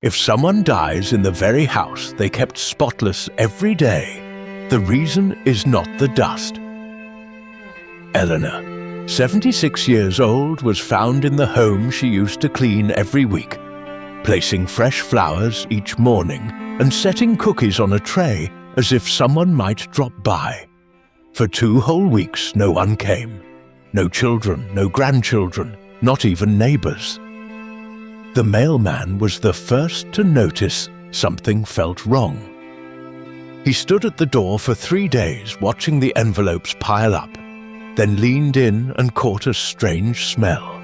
If someone dies in the very house they kept spotless every day, the reason is not the dust. Eleanor, 76 years old, was found in the home she used to clean every week, placing fresh flowers each morning and setting cookies on a tray as if someone might drop by. For 2 whole weeks no one came. No children, no grandchildren, not even neighbors. The mailman was the first to notice something felt wrong. He stood at the door for 3 days watching the envelopes pile up, then leaned in and caught a strange smell.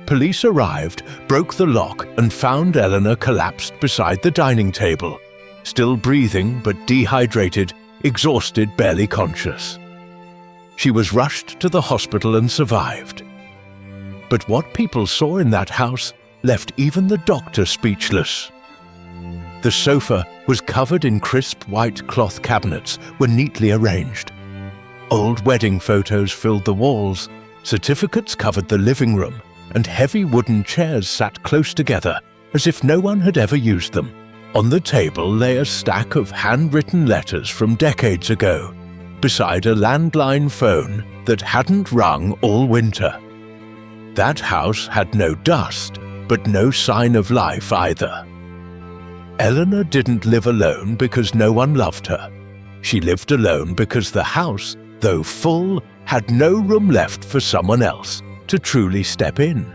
Police arrived, broke the lock, and found Eleanor collapsed beside the dining table, still breathing but dehydrated, exhausted, barely conscious. She was rushed to the hospital and survived. But what people saw in that house left even the doctor speechless. The sofa was covered in crisp white cloth cabinets were neatly arranged. Old wedding photos filled the walls, certificates covered the living room, and heavy wooden chairs sat close together as if no one had ever used them. On the table lay a stack of handwritten letters from decades ago, beside a landline phone that hadn't rung all winter. That house had no dust, but no sign of life either. Eleanor didn't live alone because no one loved her. She lived alone because the house, though full, had no room left for someone else to truly step in.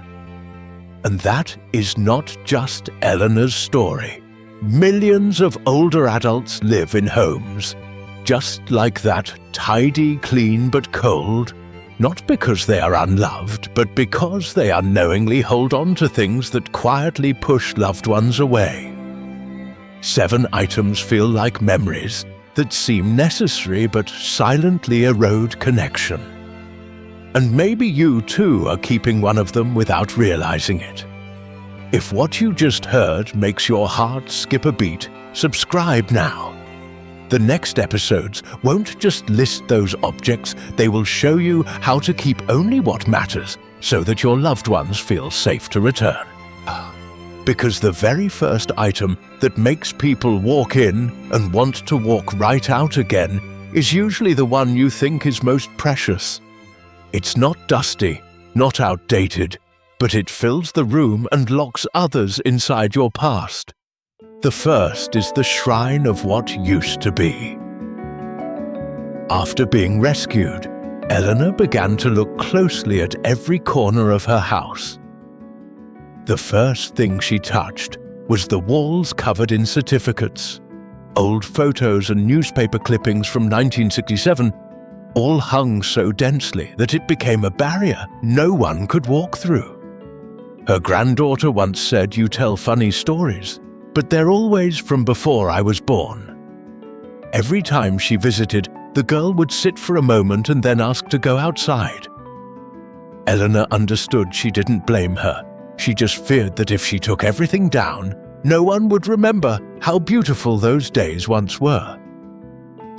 And that is not just Eleanor's story. Millions of older adults live in homes, just like that, tidy, clean but cold, not because they are unloved, but because they unknowingly hold on to things that quietly push loved ones away. 7 items feel like memories that seem necessary but silently erode connection. And maybe you too are keeping one of them without realizing it. If what you just heard makes your heart skip a beat, subscribe now. The next episodes won't just list those objects, they will show you how to keep only what matters so that your loved ones feel safe to return. Because the very first item that makes people walk in and want to walk right out again is usually the one you think is most precious. It's not dusty, not outdated, but it fills the room and locks others inside your past. The first is the shrine of what used to be. After being rescued, Eleanor began to look closely at every corner of her house. The first thing she touched was the walls covered in certificates. Old photos and newspaper clippings from 1967 all hung so densely that it became a barrier no one could walk through. Her granddaughter once said, "You tell funny stories, but they're always from before I was born." Every time she visited, the girl would sit for a moment and then ask to go outside. Eleanor understood she didn't blame her. She just feared that if she took everything down, no one would remember how beautiful those days once were.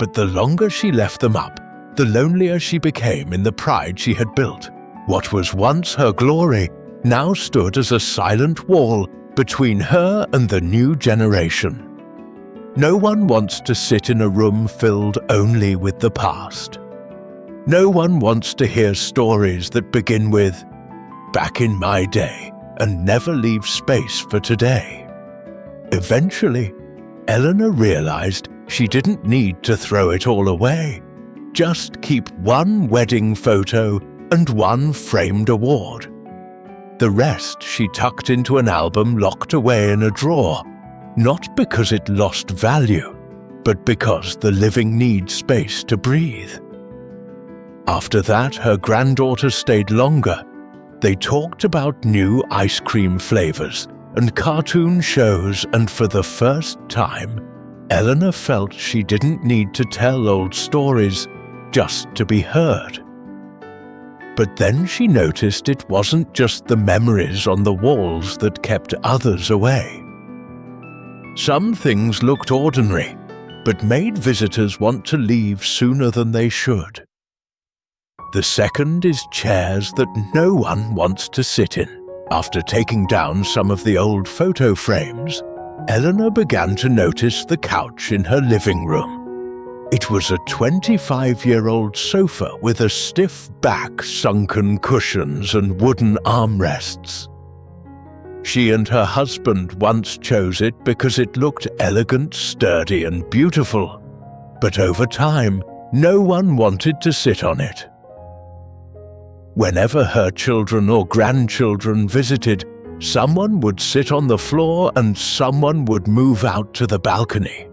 But the longer she left them up, the lonelier she became in the pride she had built. What was once her glory now stood as a silent wall between her and the new generation. No one wants to sit in a room filled only with the past. No one wants to hear stories that begin with, "Back in my day," and never leave space for today. Eventually, Eleanor realized she didn't need to throw it all away. Just keep one wedding photo and one framed award. The rest she tucked into an album locked away in a drawer, not because it lost value, but because the living needs space to breathe. After that, her granddaughter stayed longer. They talked about new ice cream flavors and cartoon shows, and for the first time, Eleanor felt she didn't need to tell old stories just to be heard. But then she noticed it wasn't just the memories on the walls that kept others away. Some things looked ordinary, but made visitors want to leave sooner than they should. The second is chairs that no one wants to sit in. After taking down some of the old photo frames, Eleanor began to notice the couch in her living room. It was a 25-year-old sofa with a stiff back, sunken cushions and wooden armrests. She and her husband once chose it because it looked elegant, sturdy and beautiful, but over time, no one wanted to sit on it. Whenever her children or grandchildren visited, someone would sit on the floor and someone would move out to the balcony.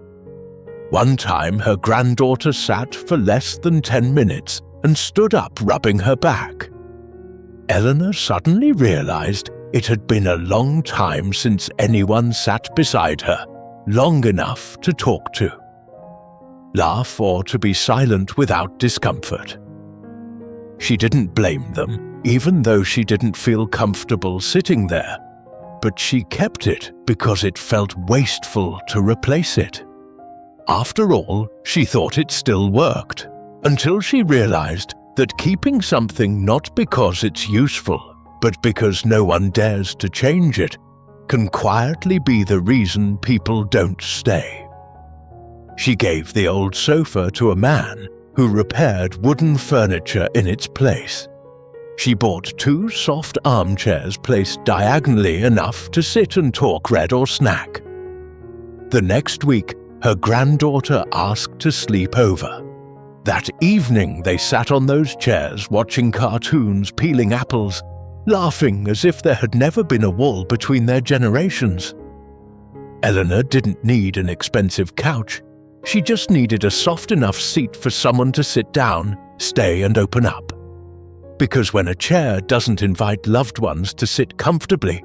One time, her granddaughter sat for less than 10 minutes and stood up rubbing her back. Eleanor suddenly realized it had been a long time since anyone sat beside her, long enough to talk to, laugh, or to be silent without discomfort. She didn't blame them, even though she didn't feel comfortable sitting there, but she kept it because it felt wasteful to replace it. After all, she thought it still worked, until she realized that keeping something not because it's useful, but because no one dares to change it, can quietly be the reason people don't stay. She gave the old sofa to a man who repaired wooden furniture in its place. She bought 2 soft armchairs placed diagonally enough to sit and talk, read or snack. The next week, her granddaughter asked to sleep over. That evening they sat on those chairs watching cartoons, peeling apples, laughing as if there had never been a wall between their generations. Eleanor didn't need an expensive couch. She just needed a soft enough seat for someone to sit down, stay and open up. Because when a chair doesn't invite loved ones to sit comfortably,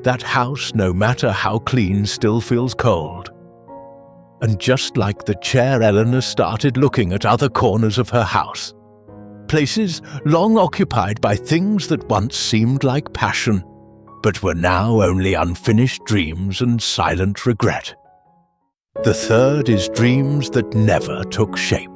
that house, no matter how clean, still feels cold. And just like the chair, Eleanor started looking at other corners of her house. Places long occupied by things that once seemed like passion, but were now only unfinished dreams and silent regret. The third is dreams that never took shape.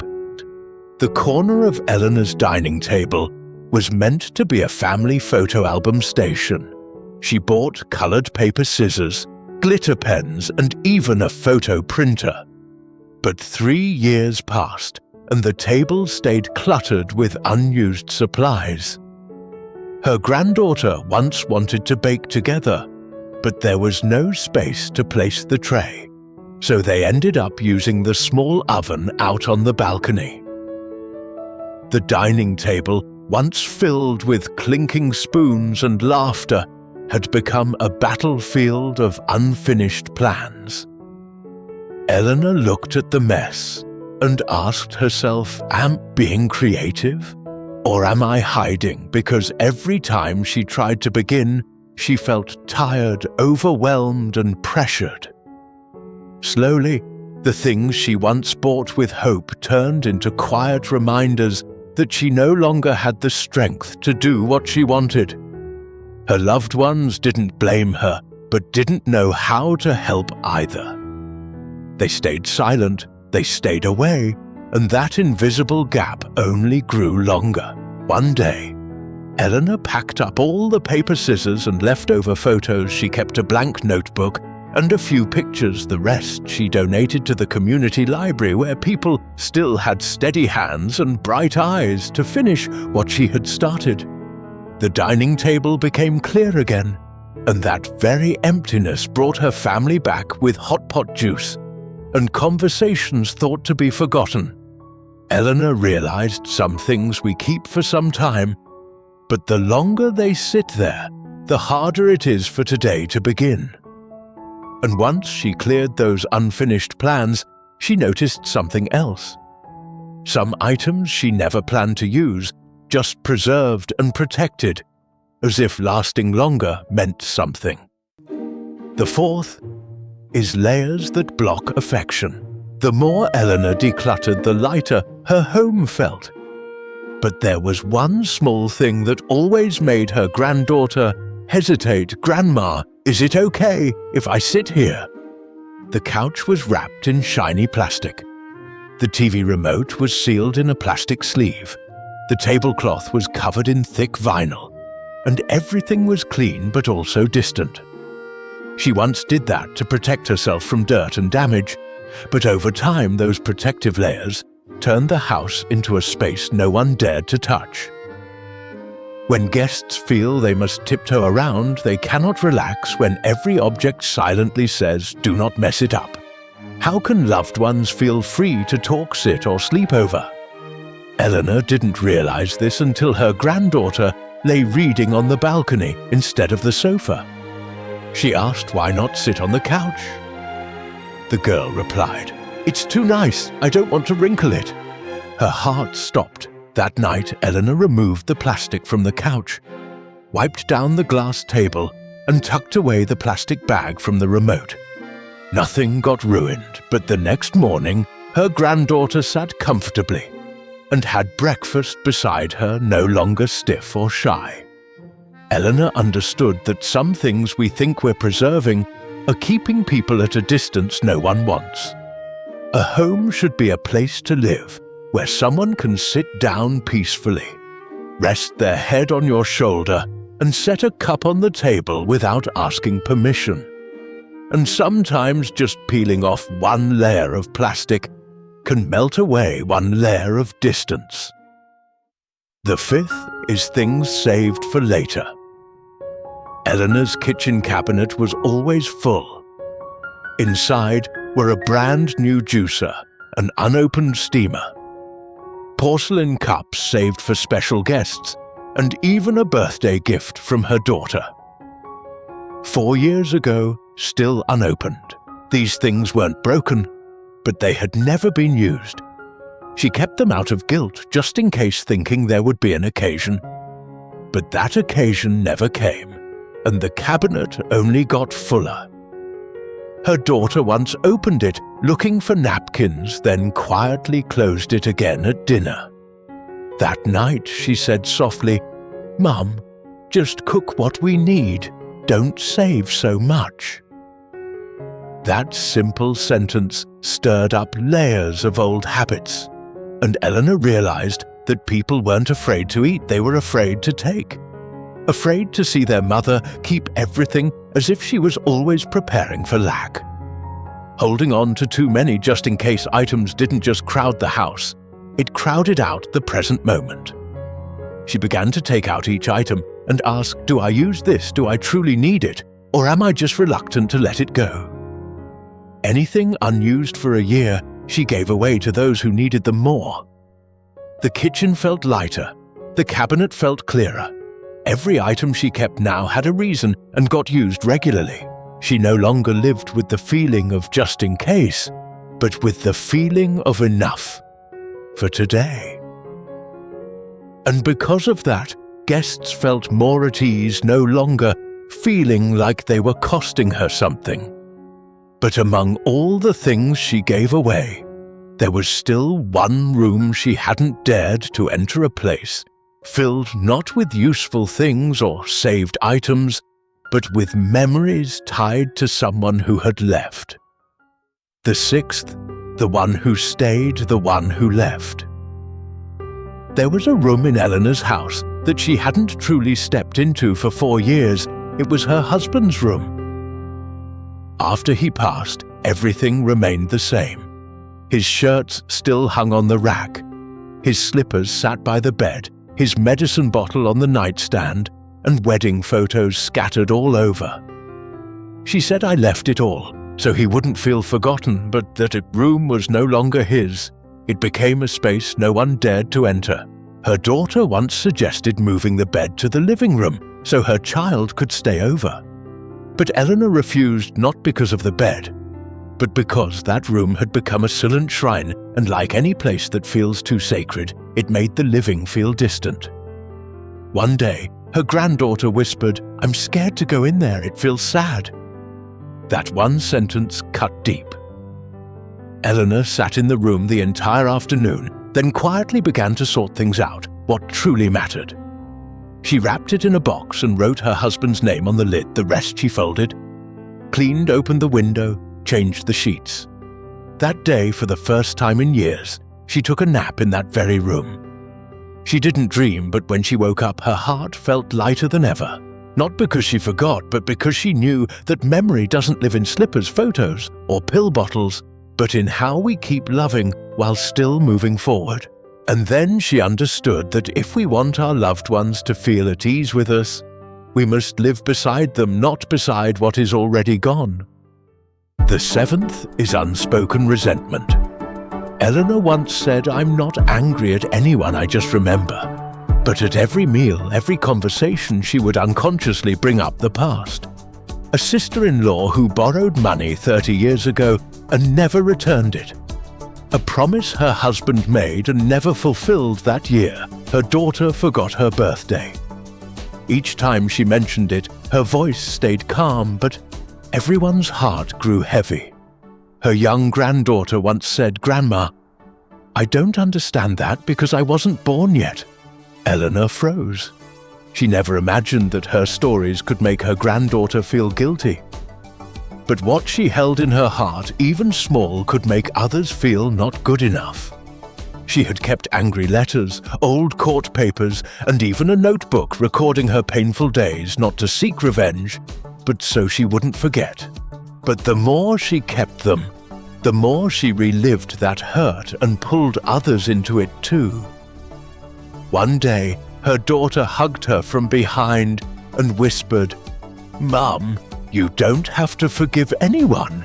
The corner of Eleanor's dining table was meant to be a family photo album station. She bought colored paper scissors, glitter pens, and even a photo printer. But 3 years passed, and the table stayed cluttered with unused supplies. Her granddaughter once wanted to bake together, but there was no space to place the tray, so they ended up using the small oven out on the balcony. The dining table, once filled with clinking spoons and laughter, had become a battlefield of unfinished plans. Eleanor looked at the mess and asked herself, am I being creative? Or am I hiding because every time she tried to begin, she felt tired, overwhelmed, and pressured? Slowly, the things she once bought with hope turned into quiet reminders that she no longer had the strength to do what she wanted. Her loved ones didn't blame her, but didn't know how to help either. They stayed silent, they stayed away, and that invisible gap only grew longer. One day, Eleanor packed up all the paper scissors and leftover photos. She kept a blank notebook and a few pictures. The rest she donated to the community library, where people still had steady hands and bright eyes to finish what she had started. The dining table became clear again, and that very emptiness brought her family back with hot pot juice and conversations thought to be forgotten. Eleanor realized some things we keep for some time, but the longer they sit there, the harder it is for today to begin. And once she cleared those unfinished plans, she noticed something else. Some items she never planned to use, just preserved and protected, as if lasting longer meant something. The fourth is layers that block affection. The more Eleanor decluttered, the lighter her home felt. But there was one small thing that always made her granddaughter hesitate. Grandma, is it okay if I sit here? The couch was wrapped in shiny plastic. The TV remote was sealed in a plastic sleeve. The tablecloth was covered in thick vinyl. and everything was clean but also distant. She once did that to protect herself from dirt and damage, but over time those protective layers turned the house into a space no one dared to touch. When guests feel they must tiptoe around, they cannot relax when every object silently says, "Do not mess it up." How can loved ones feel free to talk, sit, or sleep over? Eleanor didn't realize this until her granddaughter lay reading on the balcony instead of the sofa. She asked why not sit on the couch. The girl replied, "It's too nice, I don't want to wrinkle it." Her heart stopped. That night, Eleanor removed the plastic from the couch, wiped down the glass table, and tucked away the plastic bag from the remote. Nothing got ruined, but the next morning, her granddaughter sat comfortably and had breakfast beside her, no longer stiff or shy. Eleanor understood that some things we think we're preserving are keeping people at a distance no one wants. A home should be a place to live, where someone can sit down peacefully, rest their head on your shoulder, and set a cup on the table without asking permission. And sometimes just peeling off one layer of plastic can melt away one layer of distance. The fifth is things saved for later. Eleanor's kitchen cabinet was always full. Inside were a brand new juicer, an unopened steamer, porcelain cups saved for special guests, and even a birthday gift from her daughter. 4 years ago, still unopened. These things weren't broken, but they had never been used. She kept them out of guilt, just in case, thinking there would be an occasion. But that occasion never came, and the cabinet only got fuller. Her daughter once opened it, looking for napkins, then quietly closed it again at dinner. That night she said softly, "Mum, just cook what we need. Don't save so much." That simple sentence stirred up layers of old habits, and Eleanor realized that people weren't afraid to eat, they were afraid to take. Afraid to see their mother keep everything as if she was always preparing for lack. Holding on to too many just in case items didn't just crowd the house, it crowded out the present moment. She began to take out each item and ask, "Do I use this? Do I truly need it? Or am I just reluctant to let it go?" Anything unused for a year, she gave away to those who needed them more. The kitchen felt lighter. The cabinet felt clearer. Every item she kept now had a reason and got used regularly. She no longer lived with the feeling of just in case, but with the feeling of enough for today. And because of that, guests felt more at ease, no longer feeling like they were costing her something. But among all the things she gave away, there was still one room she hadn't dared to enter, a place filled not with useful things or saved items, but with memories tied to someone who had left. The sixth, the one who stayed, the one who left. There was a room in Eleanor's house that she hadn't truly stepped into for 4 years. It was her husband's room. After he passed, everything remained the same. His shirts still hung on the rack. His slippers sat by the bed, his medicine bottle on the nightstand, and wedding photos scattered all over. She said I left it all, so he wouldn't feel forgotten, but that a room was no longer his. It became a space no one dared to enter. Her daughter once suggested moving the bed to the living room so her child could stay over. But Eleanor refused, not because of the bed, but because that room had become a silent shrine, and like any place that feels too sacred, it made the living feel distant. One day, her granddaughter whispered, "I'm scared to go in there, it feels sad." That one sentence cut deep. Eleanor sat in the room the entire afternoon, then quietly began to sort things out, what truly mattered. She wrapped it in a box and wrote her husband's name on the lid, the rest she folded, cleaned open the window, changed the sheets. That day, for the first time in years, she took a nap in that very room. She didn't dream, but when she woke up, her heart felt lighter than ever. Not because she forgot, but because she knew that memory doesn't live in slippers, photos, or pill bottles, but in how we keep loving while still moving forward. And then she understood that if we want our loved ones to feel at ease with us, we must live beside them, not beside what is already gone. The seventh is unspoken resentment. Eleanor once said, "I'm not angry at anyone, I just remember." But at every meal, every conversation, she would unconsciously bring up the past. A sister-in-law who borrowed money 30 years ago and never returned it. A promise her husband made and never fulfilled that year. Her daughter forgot her birthday. Each time she mentioned it, her voice stayed calm, but everyone's heart grew heavy. Her young granddaughter once said, "Grandma, I don't understand that because I wasn't born yet." Eleanor froze. She never imagined that her stories could make her granddaughter feel guilty. But what she held in her heart, even small, could make others feel not good enough. She had kept angry letters, old court papers, and even a notebook recording her painful days, not to seek revenge, but so she wouldn't forget. But the more she kept them, the more she relived that hurt and pulled others into it too. One day, her daughter hugged her from behind and whispered, "Mum, you don't have to forgive anyone.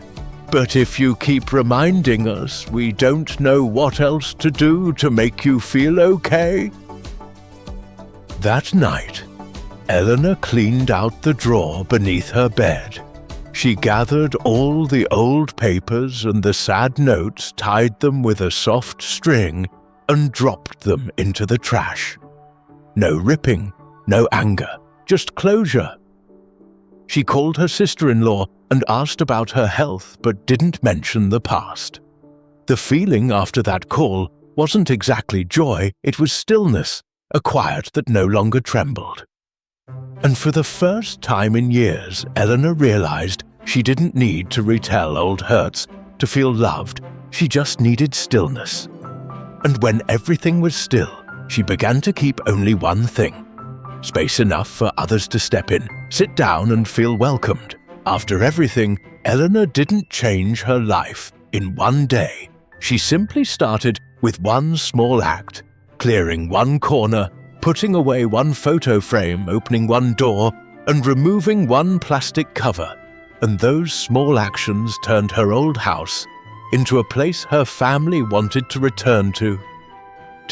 But if you keep reminding us, we don't know what else to do to make you feel okay." That night, Eleanor cleaned out the drawer beneath her bed. She gathered all the old papers and the sad notes, tied them with a soft string, and dropped them into the trash. No ripping, no anger, just closure. She called her sister-in-law and asked about her health, but didn't mention the past. The feeling after that call wasn't exactly joy, it was stillness, a quiet that no longer trembled. And for the first time in years, Eleanor realized she didn't need to retell old hurts to feel loved, she just needed stillness. And when everything was still, she began to keep only one thing: space enough for others to step in, sit down and feel welcomed. After everything, Eleanor didn't change her life in one day. She simply started with one small act, clearing one corner, putting away one photo frame, opening one door, and removing one plastic cover. And those small actions turned her old house into a place her family wanted to return to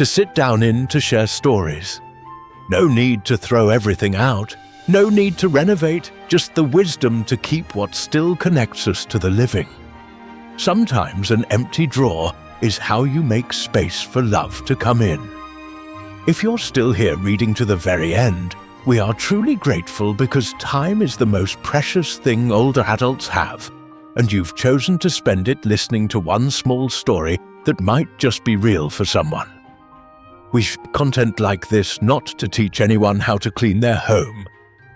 sit down in, to share stories. No need to throw everything out, no need to renovate, just the wisdom to keep what still connects us to the living. Sometimes an empty drawer is how you make space for love to come in. If you're still here reading to the very end, we are truly grateful because time is the most precious thing older adults have, and you've chosen to spend it listening to one small story that might just be real for someone. We share content like this not to teach anyone how to clean their home,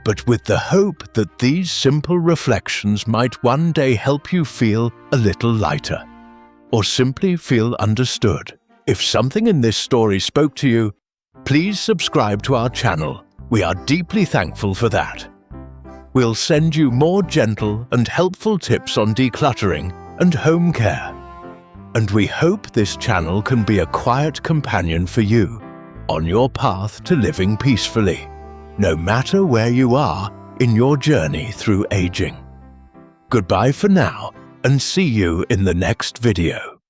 but with the hope that these simple reflections might one day help you feel a little lighter, or simply feel understood. If something in this story spoke to you, please subscribe to our channel. We are deeply thankful for that. We'll send you more gentle and helpful tips on decluttering and home care. And we hope this channel can be a quiet companion for you on your path to living peacefully, no matter where you are in your journey through aging. Goodbye for now, and see you in the next video.